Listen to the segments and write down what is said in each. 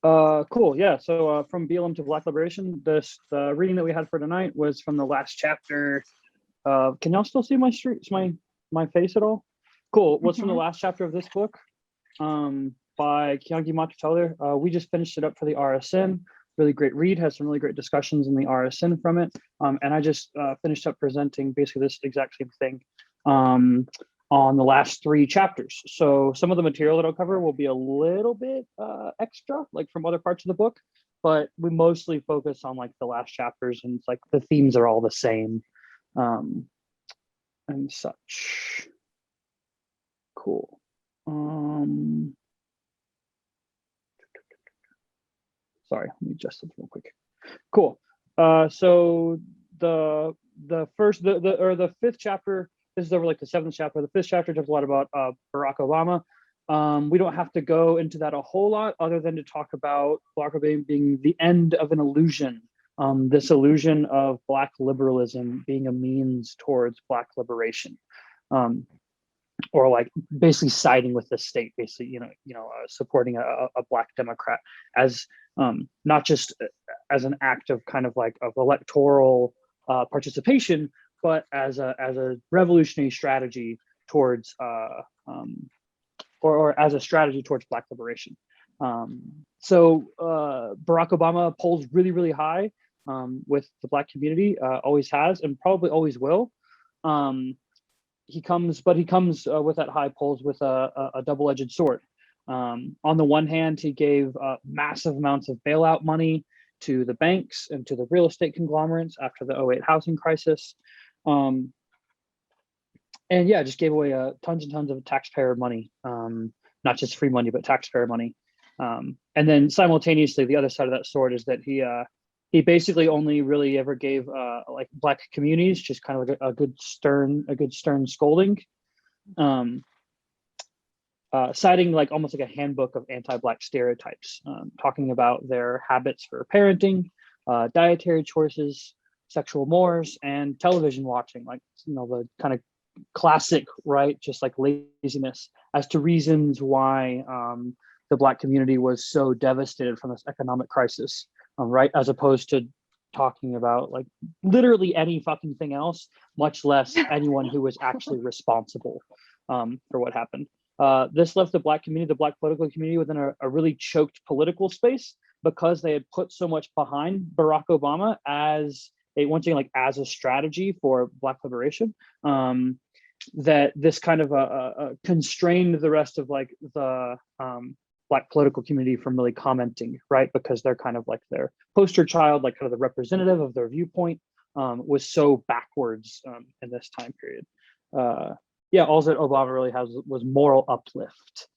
Cool. Yeah. So from BLM to Black Liberation, the reading that we had for tonight was from the last chapter. Can y'all still see my streets, my face at all? Cool. What's from the last chapter of this book? By Kyungi Matsutoda. We just finished it up for the RSN. Really great read. Has some really great discussions in the RSN from it. And I just finished up presenting basically this exact same thing on the last 3 chapters. So some of the material that I'll cover will be a little bit extra, like from other parts of the book, but we mostly focus on like the last chapters, and it's like the themes are all the same and such. Cool. Sorry, let me adjust this real quick. Cool. So the fifth chapter, this is over like the 7th chapter. The 5th chapter talks a lot about Barack Obama. We don't have to go into that a whole lot, other than to talk about Barack Obama being the end of an illusion. This illusion of Black liberalism being a means towards Black liberation, or like basically siding with the state, basically, supporting a Black Democrat as not just as an act of kind of like of electoral participation, but as a revolutionary strategy towards or as a strategy towards Black liberation. So Barack Obama polls really, really high with the Black community, always has and probably always will. He comes with that high polls with a double-edged sword. On the one hand, he gave massive amounts of bailout money to the banks and to the real estate conglomerates after the 2008 housing crisis. And yeah, just gave away tons and tons of taxpayer money, not just free money, but taxpayer money. And then simultaneously, the other side of that sword is that he basically only really ever gave like Black communities just kind of like a good stern scolding, citing like almost like a handbook of anti-Black stereotypes, talking about their habits for parenting, dietary choices, sexual mores, and television watching, like the kind of classic, right, just like laziness, as to reasons why the Black community was so devastated from this economic crisis, right, as opposed to talking about like literally any fucking thing else, much less anyone who was actually responsible for what happened. This left the Black community, the Black political community, within a really choked political space, because they had put so much behind Barack Obama as as a strategy for Black liberation, that this kind of constrained the rest of like the Black political community from really commenting, right? Because they're kind of like their poster child, like kind of the representative of their viewpoint, was so backwards in this time period. Yeah, all that Obama really has was moral uplift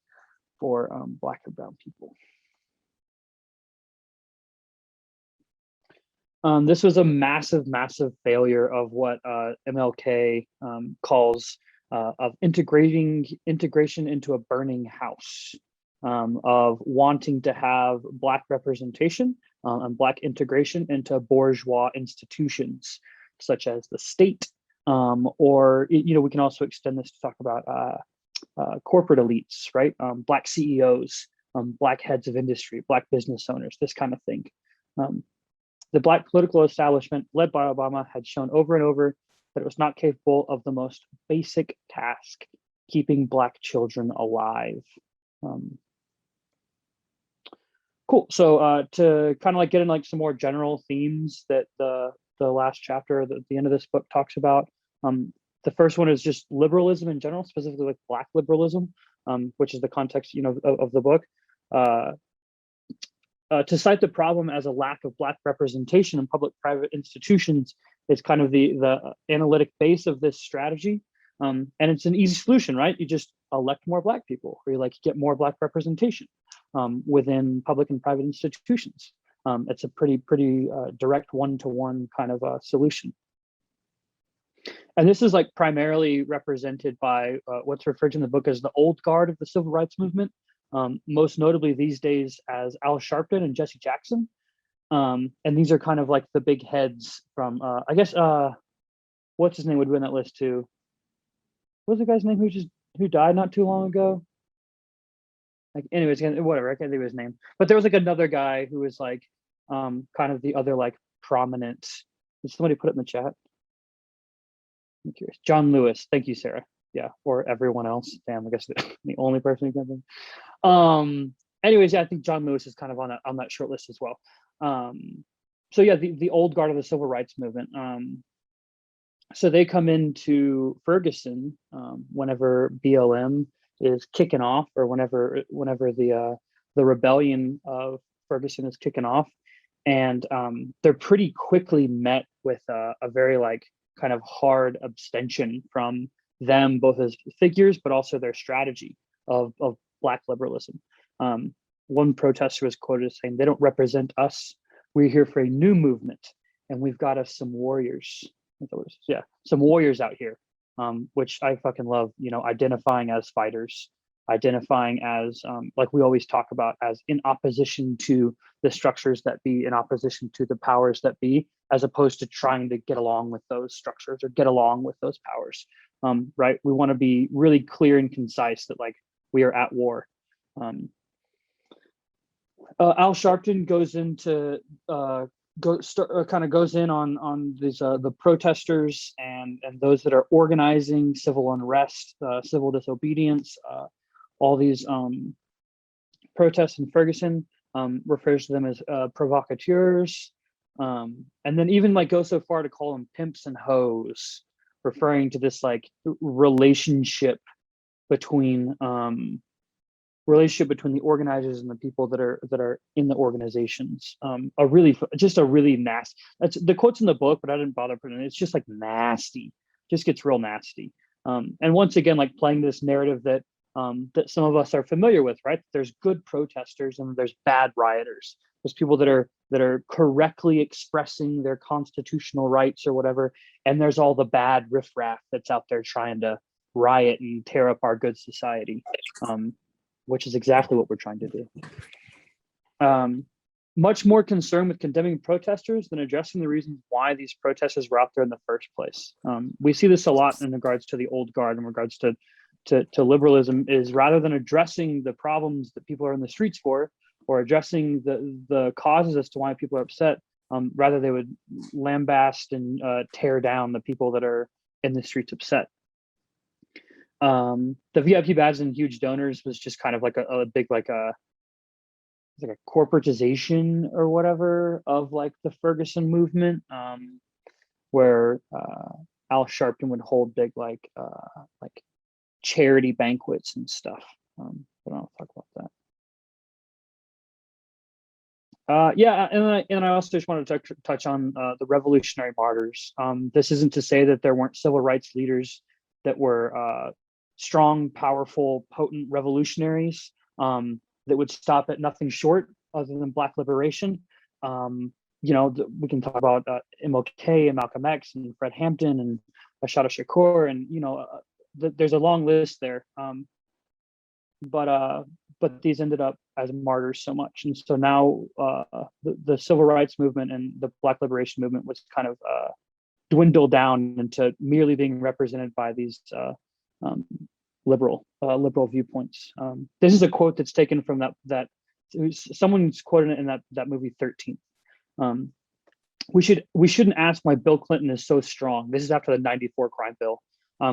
for Black and brown people. This was a massive, massive failure of what MLK calls of integration into a burning house, of wanting to have Black representation and Black integration into bourgeois institutions, such as the state, or we can also extend this to talk about corporate elites, right? Black CEOs, Black heads of industry, Black business owners, this kind of thing. The Black political establishment, led by Obama, had shown over and over that it was not capable of the most basic task, keeping Black children alive. Cool. So to kind of like get in like some more general themes that the last chapter at the end of this book talks about. The first one is just liberalism in general, specifically like Black liberalism, which is the context of the book. To cite the problem as a lack of Black representation in public-private institutions is kind of the analytic base of this strategy. And it's an easy solution, right? You just elect more Black people, or you like get more Black representation within public and private institutions. It's a pretty direct one-to-one kind of solution. And this is like primarily represented by what's referred to in the book as the old guard of the civil rights movement. Most notably these days as Al Sharpton and Jesse Jackson. And these are kind of like the big heads from, I guess, what's his name would be on that list too? What was the guy's name who died not too long ago? like anyways, whatever, I can't think of his name. But there was like another guy who was like kind of the other like prominent. Did somebody put it in the chat? I'm curious. John Lewis. Thank you, Sarah. Yeah, or everyone else. Damn, I guess the only person who can think. Anyways, yeah, I think John Lewis is kind of on that short list as well. So yeah, the old guard of the civil rights movement. So they come into Ferguson whenever BLM is kicking off, or whenever the rebellion of Ferguson is kicking off, and they're pretty quickly met with a very like kind of hard abstention from them, both as figures but also their strategy of Black liberalism. One protester was quoted as saying, "They don't represent us. We're here for a new movement, and we've got us some warriors." Yeah, some warriors out here, which I fucking love. You know, identifying as fighters, identifying as like we always talk about, as in opposition to the structures that be, in opposition to the powers that be, as opposed to trying to get along with those structures or get along with those powers. Right? We want to be really clear and concise that like we are at war. Al Sharpton goes into kind of goes in on these the protesters and those that are organizing civil unrest, civil disobedience, all these protests in Ferguson. Refers to them as provocateurs, and then even like goes so far to call them pimps and hoes, referring to this like relationship between the organizers and the people that are in the organizations. A really nasty. That's the quotes in the book, but I didn't bother putting it. It's just like nasty. Just gets real nasty. And once again, like playing this narrative that that some of us are familiar with, right? There's good protesters and there's bad rioters. There's people that are correctly expressing their constitutional rights or whatever, and there's all the bad riffraff that's out there trying to riot and tear up our good society. Which is exactly what we're trying to do. Much more concerned with condemning protesters than addressing the reasons why these protesters were out there in the first place. We see this a lot in regards to the old guard, in regards to liberalism, is rather than addressing the problems that people are in the streets for, or addressing the causes as to why people are upset, rather they would lambast and tear down the people that are in the streets upset. The VIP badges and huge donors was just kind of like a big like a corporatization or whatever of like the Ferguson movement, where Al Sharpton would hold big like charity banquets and stuff. But I'll talk about that. Yeah, and I also just wanted to touch on the Revolutionary Martyrs. This isn't to say that there weren't civil rights leaders that were strong, powerful, potent revolutionaries that would stop at nothing short other than Black liberation. You know, we can talk about MLK and Malcolm X and Fred Hampton and Ashada Shakur, and you know, there's a long list there. But these ended up as martyrs so much, and so now the civil rights movement and the Black liberation movement was kind of dwindled down into merely being represented by these liberal viewpoints. This is a quote that's taken from that someone's quoted it in that movie 13th. We shouldn't ask why Bill Clinton is so strong. This is after the '94 crime bill.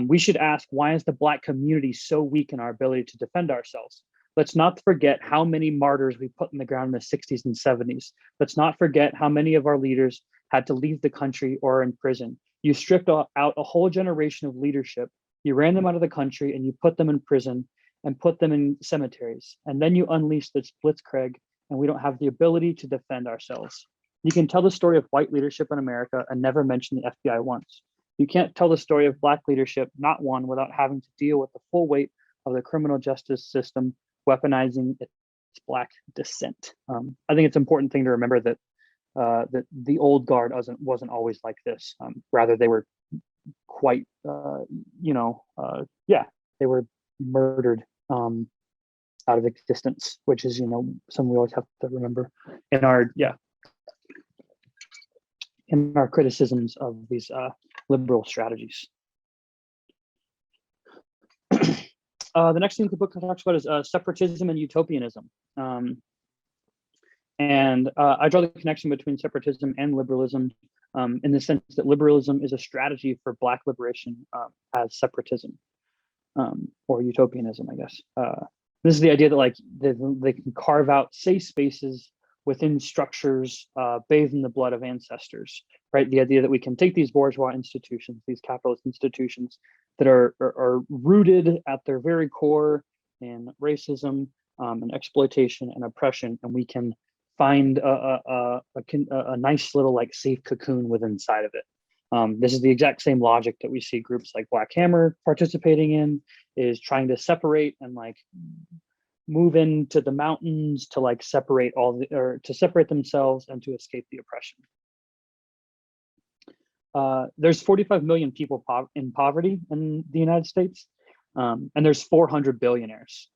We should ask, why is the Black community so weak in our ability to defend ourselves? Let's not forget how many martyrs we put in the ground in the 60s and 70s. Let's not forget how many of our leaders had to leave the country or are in prison. You stripped out a whole generation of leadership. You ran them out of the country and you put them in prison and put them in cemeteries. And then you unleashed this blitzkrieg, and we don't have the ability to defend ourselves. You can tell the story of white leadership in America and never mention the FBI once. You can't tell the story of Black leadership, not one, without having to deal with the full weight of the criminal justice system weaponizing its Black dissent. I think it's an important thing to remember that that the old guard wasn't always like this. Rather, they were quite, they were murdered out of existence, which is, something we always have to remember in our criticisms of these liberal strategies. The next thing the book talks about is separatism and utopianism. I draw the connection between separatism and liberalism in the sense that liberalism is a strategy for Black liberation as separatism or utopianism, I guess. This is the idea that like they can carve out safe spaces within structures bathed in the blood of ancestors, right? The idea that we can take these bourgeois institutions, these capitalist institutions that are rooted at their very core in racism and exploitation and oppression, and we can find a nice little like safe cocoon within inside of it. This is the exact same logic that we see groups like Black Hammer participating in, is trying to separate and like move into the mountains to like separate to separate themselves and to escape the oppression. There's 45 million people in poverty in the United States, and there's 400 billionaires.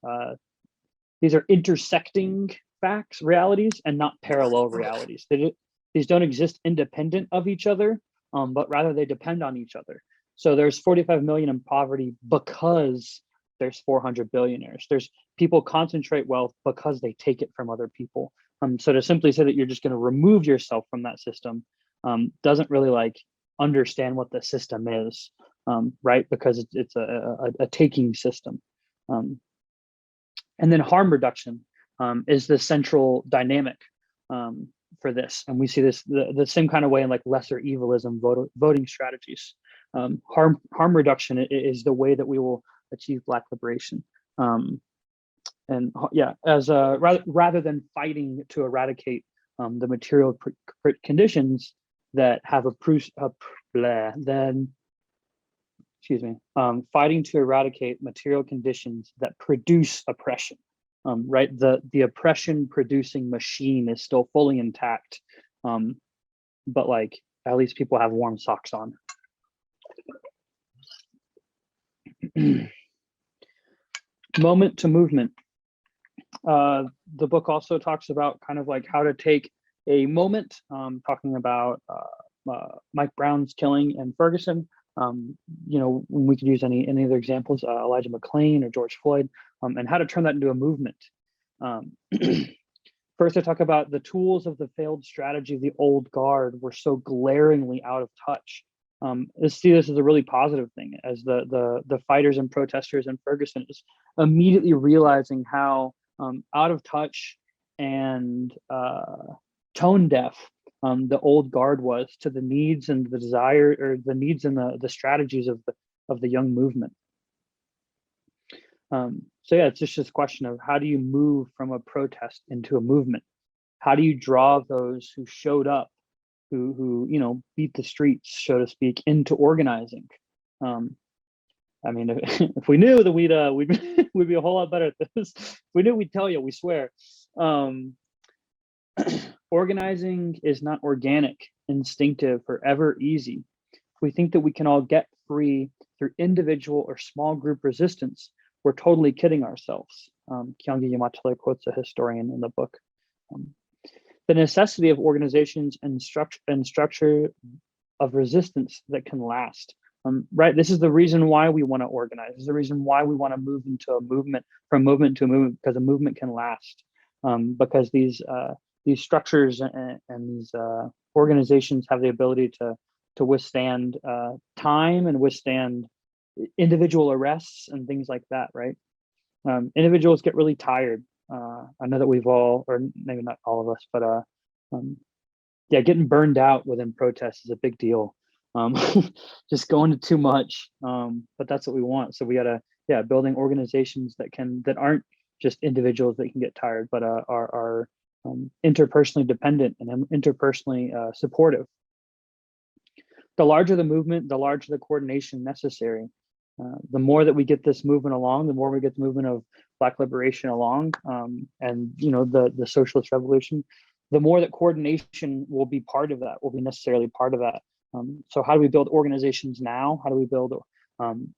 These are intersecting facts, realities, and not parallel realities. These don't exist independent of each other, but rather they depend on each other. So there's 45 million in poverty because there's 400 billionaires. There's people concentrate wealth because they take it from other people. So to simply say that you're just going to remove yourself from that system doesn't really like understand what the system is, right? Because it's a taking system. And then harm reduction is the central dynamic for this. And we see this the same kind of way in like lesser evilism voting strategies. Harm reduction is the way that we will achieve Black liberation. And yeah, as rather than fighting to eradicate the material conditions that have fighting to eradicate material conditions that produce oppression. Right, the oppression producing machine is still fully intact, but like at least people have warm socks on. Moment to movement. The book also talks about kind of like how to take a moment, talking about Mike Brown's killing in Ferguson. You know, when we could use any other examples, Elijah McClain or George Floyd, and how to turn that into a movement. First, I talk about the tools of the failed strategy of the old guard were so glaringly out of touch. See this as a really positive thing, as the fighters and protesters in Ferguson is immediately realizing how out of touch and tone deaf the old guard was to the needs and the desire, or the needs and the strategies of the young movement. So yeah, it's just this question of how do you move from a protest into a movement? How do you draw those who showed up, who you know beat the streets, so to speak, into organizing? I mean, if we knew that we'd be a whole lot better at this. If we knew, we'd tell you. We swear. Organizing is not organic, instinctive, or ever easy. If we think that we can all get free through individual or small group resistance, we're totally kidding ourselves. Kyungi Yamatale quotes a historian in the book. The necessity of organizations and structure of resistance that can last. Right, this is the reason why we want to organize. This is the reason why we want to move into a movement, from movement to a movement, because a movement can last. Because these structures and these organizations have the ability to withstand time and withstand individual arrests and things like that, right? Individuals get really tired. I know that we've all, or maybe not all of us, but yeah, getting burned out within protests is a big deal. Just going to too much, but that's what we want. So we gotta, yeah, building organizations that aren't just individuals that can get tired, but are interpersonally dependent and interpersonally supportive. The larger the movement, the larger the coordination necessary. The more that we get this movement along, the more we get the movement of Black liberation along, and you know the socialist revolution, the more that coordination will be part of that, will be necessarily part of that. So how do we build organizations now? How do we build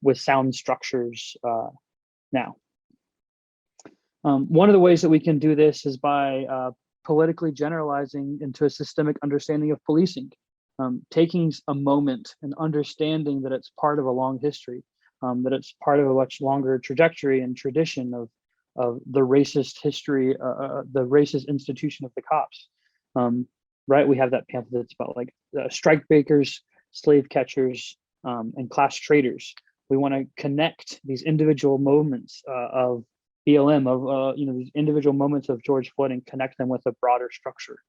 with sound structures now? One of the ways that we can do this is by politically generalizing into a systemic understanding of policing, taking a moment and understanding that it's part of a long history. that it's part of a much longer trajectory and tradition of the racist history, the racist institution of the cops. Right, we have that pamphlet that's about like strike breakers, slave catchers, and class traders. We want to connect these individual moments of BLM, of these individual moments of George Floyd, and connect them with a broader structure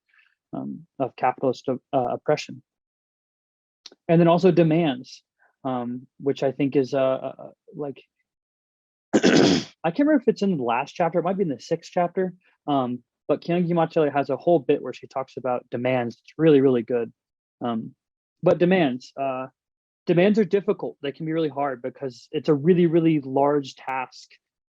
of capitalist oppression. And then also demands, which I think is like I can't remember if it's in the last chapter. It might be in the 6th chapter. But Kyung-Gi has a whole bit where she talks about demands. It's really, really good. But demands are difficult. They can be really hard because it's a really, really large task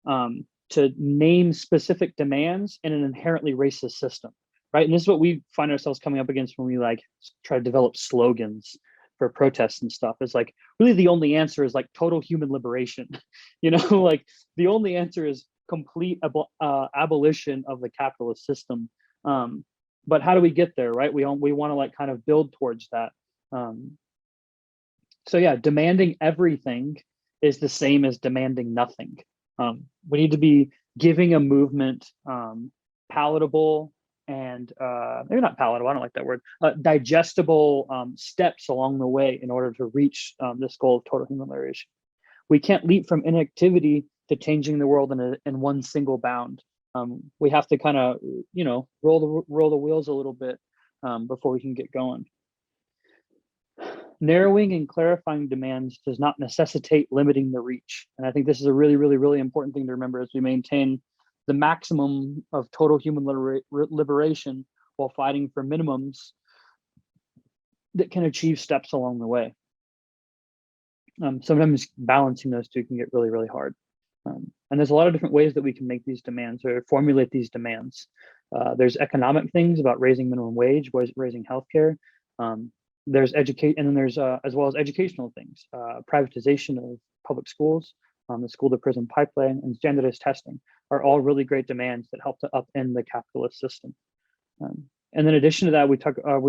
to name specific demands in an inherently racist system, right? And this is what we find ourselves coming up against when we like try to develop slogans for protests and stuff. Is like really the only answer is like total human liberation. Like the only answer is complete abolition of the capitalist system. But how do we get there, right? We want to like kind of build towards that. So yeah, demanding everything is the same as demanding nothing. We need to be giving a movement palatable and maybe not palatable, I don't like that word, digestible steps along the way in order to reach this goal of total human liberation. We can't leap from inactivity to changing the world in one single bound. We have to kind of, roll the wheels a little bit before we can get going. Narrowing and clarifying demands does not necessitate limiting the reach. And I think this is a really, really, really important thing to remember as we maintain the maximum of total human liberation while fighting for minimums that can achieve steps along the way. Sometimes balancing those two can get really, really hard. And there's a lot of different ways that we can make these demands or formulate these demands. There's economic things about raising minimum wage, raising healthcare. There's educate, and then there's as well as educational things, privatization of public schools, the school to prison pipeline, and standardized testing are all really great demands that help to upend the capitalist system. And then in addition to that, we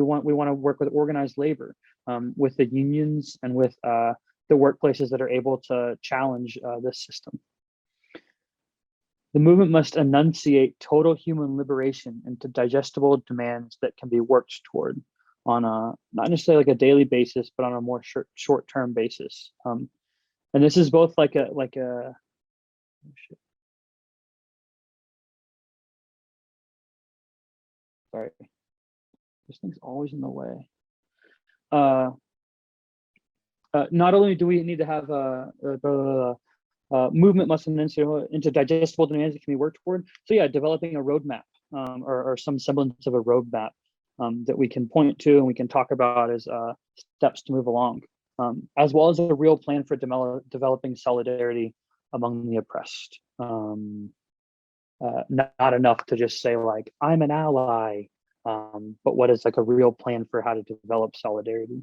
want to work with organized labor, with the unions and with the workplaces that are able to challenge this system. The movement must enunciate total human liberation into digestible demands that can be worked toward on a not necessarily like a daily basis, but on a more short-term basis. And this is both like a oh shit. Sorry, this thing's always in the way. Not only do we need to have movement must into digestible demands that can be worked toward. So yeah, developing a roadmap or some semblance of a roadmap that we can point to and we can talk about as steps to move along, as well as a real plan for developing solidarity among the oppressed. Not enough to just say like, I'm an ally, but what is like a real plan for how to develop solidarity?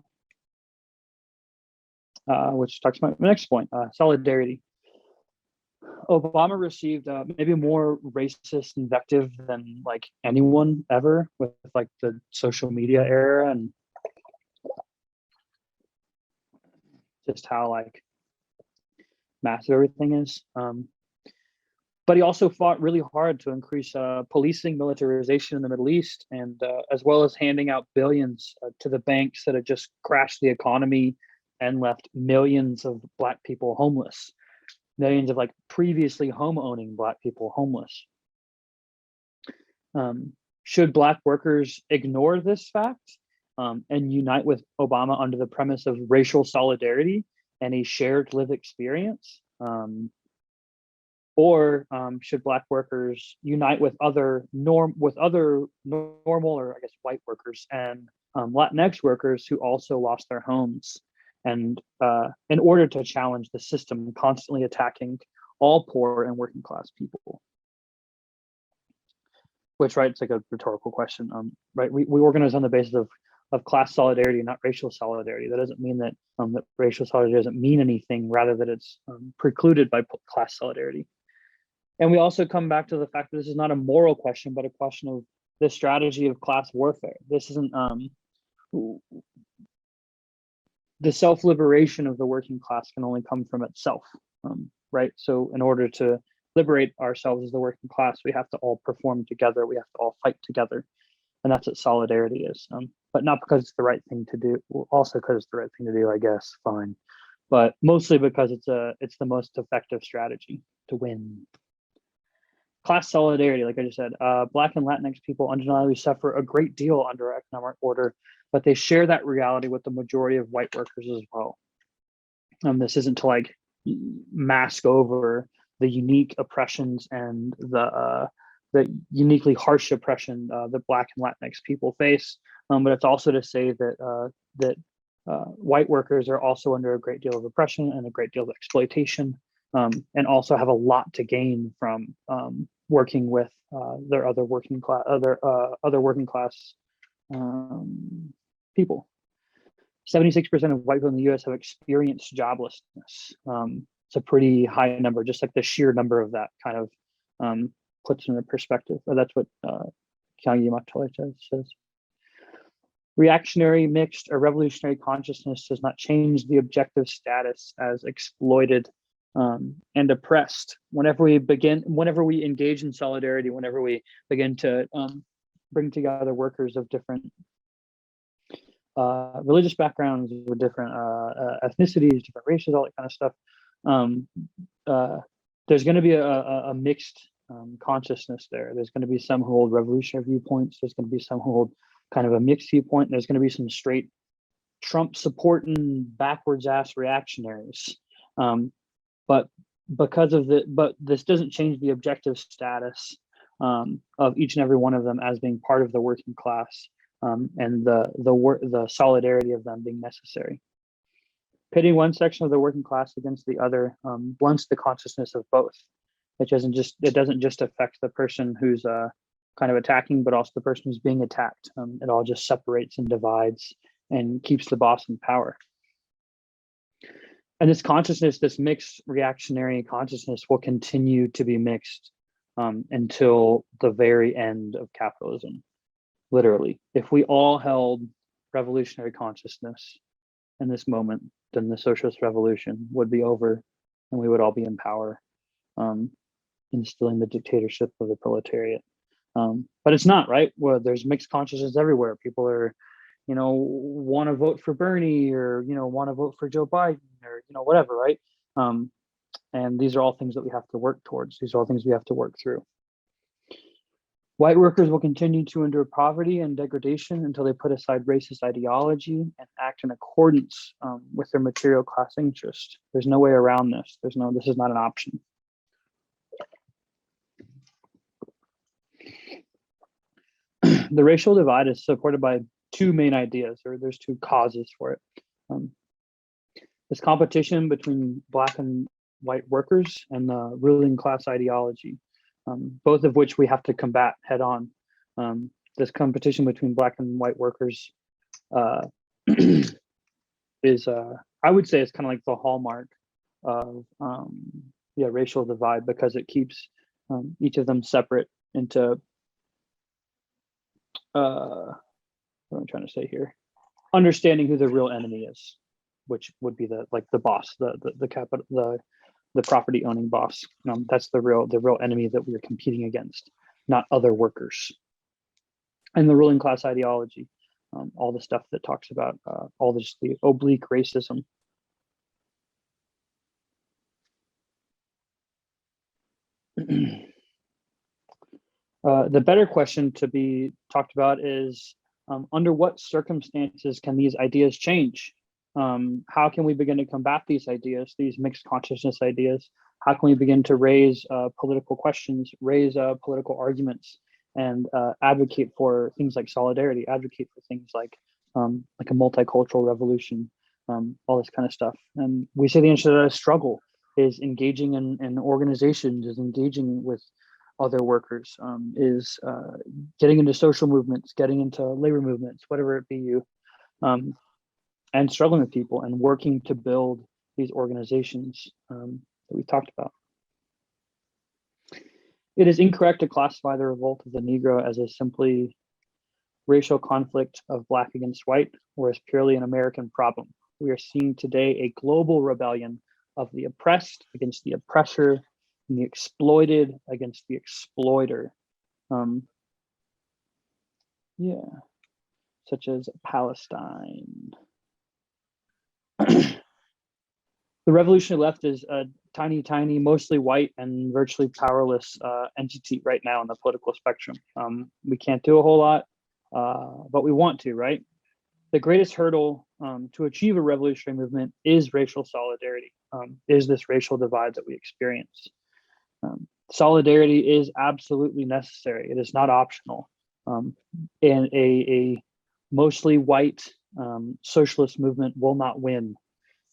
Which talks about my next point, solidarity. Obama received maybe more racist invective than like anyone ever with like the social media era and just how like massive everything is. But he also fought really hard to increase policing, militarization in the Middle East, and as well as handing out billions to the banks that had just crashed the economy and left millions of Black people homeless. Millions of like previously home-owning Black people homeless. Should Black workers ignore this fact and unite with Obama under the premise of racial solidarity and a shared lived experience? Or should Black workers unite with other normal or I guess white workers and Latinx workers who also lost their homes? And in order to challenge the system constantly attacking all poor and working class people, which, right, it's like a rhetorical question, right? We organize on the basis of class solidarity, not racial solidarity. That doesn't mean that that racial solidarity doesn't mean anything, rather that it's precluded by class solidarity. And we also come back to the fact that this is not a moral question, but a question of the strategy of class warfare. This isn't the self-liberation of the working class can only come from itself, right? So in order to liberate ourselves as the working class, we have to all perform together. We have to all fight together. And that's what solidarity is. But not because it's the right thing to do. Well, also because it's the right thing to do, I guess, fine. But mostly because it's the most effective strategy to win. Class solidarity, like I just said, Black and Latinx people undeniably suffer a great deal under economic order, but they share that reality with the majority of white workers as well. This isn't to like mask over the unique oppressions and the uniquely harsh oppression that Black and Latinx people face, but it's also to say that white workers are also under a great deal of oppression and a great deal of exploitation, and also have a lot to gain from working with their other working class people. 76% of white people in the U.S. have experienced joblessness. It's a pretty high number. Just like the sheer number of that kind of puts in a perspective. Or that's what Untitled says. Reactionary, mixed, or revolutionary consciousness does not change the objective status as exploited and oppressed. Whenever we engage in solidarity, whenever we begin to bring together workers of different religious backgrounds, with different ethnicities, different races, all that kind of stuff, there's going to be a mixed consciousness there. There's going to be some who hold revolutionary viewpoints. There's going to be some who hold kind of a mixed viewpoint. There's going to be some straight Trump supporting backwards ass reactionaries. But this doesn't change the objective status of each and every one of them as being part of the working class, and the solidarity of them being necessary. Pitting one section of the working class against the other blunts the consciousness of both. It doesn't just affect the person who's kind of attacking, but also the person who's being attacked. It all just separates and divides and keeps the boss in power. And this consciousness, this mixed reactionary consciousness, will continue to be mixed until the very end of capitalism. Literally, if we all held revolutionary consciousness in this moment, then the socialist revolution would be over and we would all be in power, instilling the dictatorship of the proletariat. But it's not, right? Well, there's mixed consciousness everywhere. People are, want to vote for Bernie, or, want to vote for Joe Biden, or, whatever, right? And these are all things that we have to work towards. These are all things we have to work through. White workers will continue to endure poverty and degradation until they put aside racist ideology and act in accordance with their material class interest. There's no way around this. This is not an option. The racial divide is supported by two main ideas, or there's two causes for it. This competition between Black and white workers and the ruling class ideology, both of which we have to combat head on. This competition between Black and white workers is, I would say, it's kind of like the hallmark of racial divide, because it keeps each of them separate into what am I trying to say here? Understanding who the real enemy is, which would be the boss, the property owning boss. That's the real enemy that we are competing against, not other workers. And the ruling class ideology, all the stuff that talks about all this, the oblique racism. The better question to be talked about is, under what circumstances can these ideas change? How can we begin to combat these ideas, these mixed consciousness ideas? How can we begin to raise political questions, raise political arguments, and advocate for things like solidarity, advocate for things like a multicultural revolution, all this kind of stuff? And we say the answer to that struggle is engaging in organizations, is engaging with other workers, is getting into social movements, getting into labor movements, whatever it be you, and struggling with people and working to build these organizations that we talked about. It is incorrect to classify the revolt of the Negro as a simply racial conflict of Black against white, or as purely an American problem. We are seeing today a global rebellion of the oppressed against the oppressor, and the exploited against the exploiter. Yeah, such as Palestine. The revolutionary left is a tiny, mostly white and virtually powerless entity right now on the political spectrum. We can't do a whole lot, but we want to, right? The greatest hurdle to achieve a revolutionary movement is racial solidarity, is this racial divide that we experience. Solidarity is absolutely necessary. It is not optional. And a mostly white socialist movement will not win.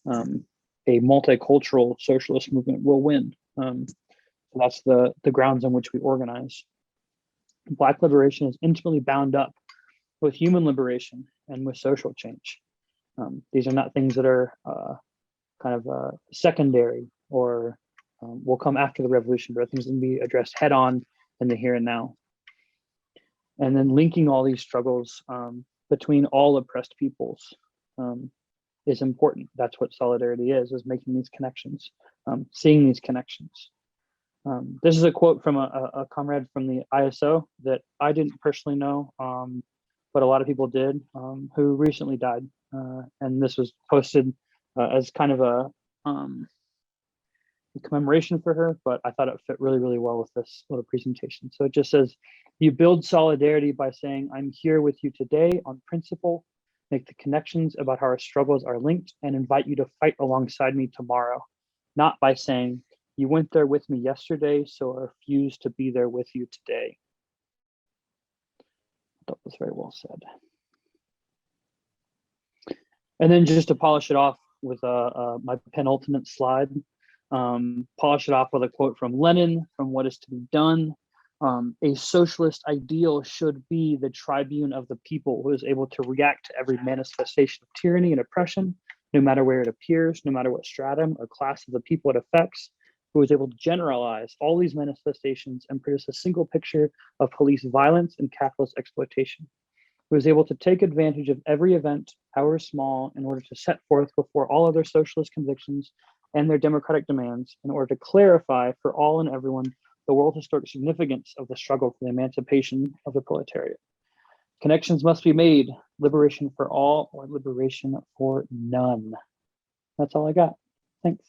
A multicultural socialist movement will win. So that's the grounds on which we organize. Black liberation is intimately bound up with human liberation and with social change. These are not things that are kind of secondary or will come after the revolution, but things that can be addressed head on in the here and now. And then linking all these struggles between all oppressed peoples is important. That's what solidarity is making these connections, seeing these connections. This is a quote from a comrade from the ISO that I didn't personally know, but a lot of people did, who recently died. And this was posted as kind of a commemoration for her, but I thought it fit really well with this little presentation. So it just says, you build solidarity by saying, I'm here with you today on principle, make the connections about how our struggles are linked, and invite you to fight alongside me tomorrow, not by saying, you went there with me yesterday, so I refuse to be there with you today. That was very well said. And then just to polish it off with my penultimate slide, polish it off with a quote from Lenin, from What Is to Be Done. A socialist ideal should be the tribune of the people who is able to react to every manifestation of tyranny and oppression, no matter where it appears, no matter what stratum or class of the people it affects, who is able to generalize all these manifestations and produce a single picture of police violence and capitalist exploitation, who is able to take advantage of every event, however small, in order to set forth before all other socialist convictions and their democratic demands, in order to clarify for all and everyone the world historic significance of the struggle for the emancipation of the proletariat. Connections must be made, liberation for all or liberation for none. That's all I got. Thanks.